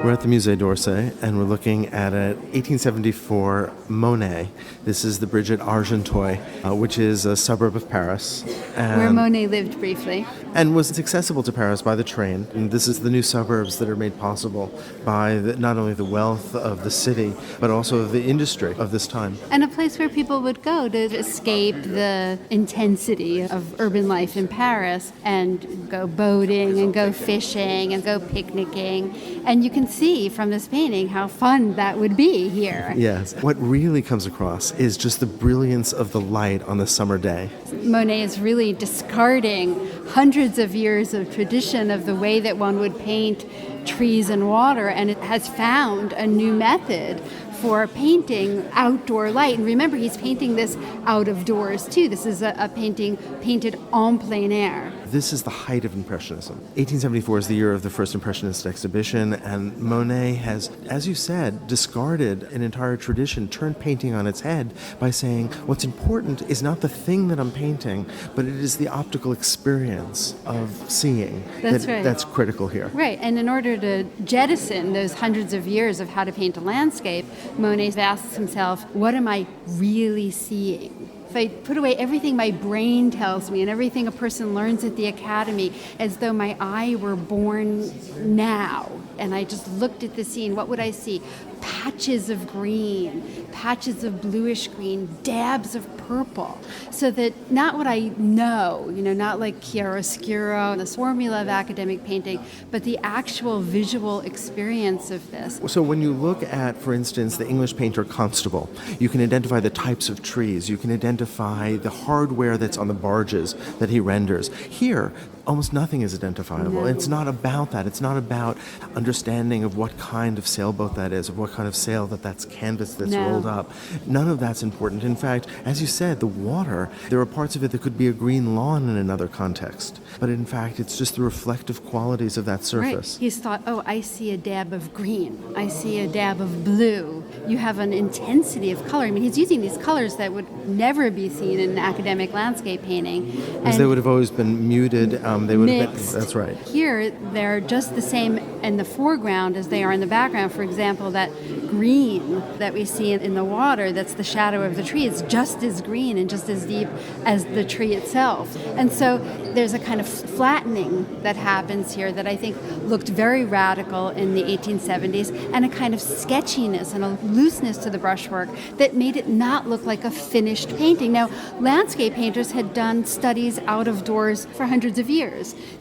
We're at the Musée d'Orsay, and we're looking at an 1874 Monet. This is the bridge at Argenteuil, which is a suburb of Paris. Where Monet lived briefly. And was accessible to Paris by the train. And this is the new suburbs that are made possible by not only the wealth of the city, but also of the industry of this time. And a place where people would go to escape the intensity of urban life in Paris and go boating and go fishing and go picnicking. And you can see from this painting how fun that would be here. Yes. What really comes across is just the brilliance of the light on the summer day. Monet is really discarding hundreds of years of tradition of the way that one would paint trees and water, and it has found a new method for painting outdoor light. And remember, he's painting this out of doors too. This is a painting painted en plein air. This is the height of Impressionism. 1874 is the year of the first Impressionist exhibition, and Monet has, as you said, discarded an entire tradition, turned painting on its head by saying, what's important is not the thing that I'm painting, but it is the optical experience of seeing. That's right. That's critical here. Right, and in order to jettison those hundreds of years of how to paint a landscape, Monet asks himself, what am I really seeing? If I put away everything my brain tells me and everything a person learns at the academy as though my eye were born now, and I just looked at the scene, what would I see? Patches of green, patches of bluish green, dabs of purple. So that not what I know, not like chiaroscuro, the formula of academic painting, but the actual visual experience of this. So when you look at, for instance, the English painter Constable, you can identify the types of trees, you can identify the hardware that's on the barges that he renders. Here, almost nothing is identifiable. No. It's not about that. It's not about understanding of what kind of sailboat that is, of what kind of sail that's canvas that's rolled up. None of that's important. In fact, as you said, the water, there are parts of it that could be a green lawn in another context. But in fact, it's just the reflective qualities of that surface. Right. He's thought, I see a dab of green. I see a dab of blue. You have an intensity of color. I mean, he's using these colors that would never be seen in academic landscape painting. Because they would have always been muted. They would have mixed. been, that's right. Here, they're just the same in the foreground as they are in the background. For example, that green that we see in the water, that's the shadow of the tree, is just as green and just as deep as the tree itself. And so there's a kind of flattening that happens here that I think looked very radical in the 1870s, and a kind of sketchiness and a looseness to the brushwork that made it not look like a finished painting. Now, landscape painters had done studies out of doors for hundreds of years.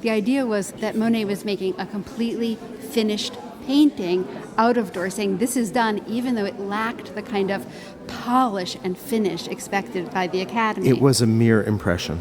The idea was that Monet was making a completely finished painting out of doors, saying this is done even though it lacked the kind of polish and finish expected by the Academy. It was a mere impression.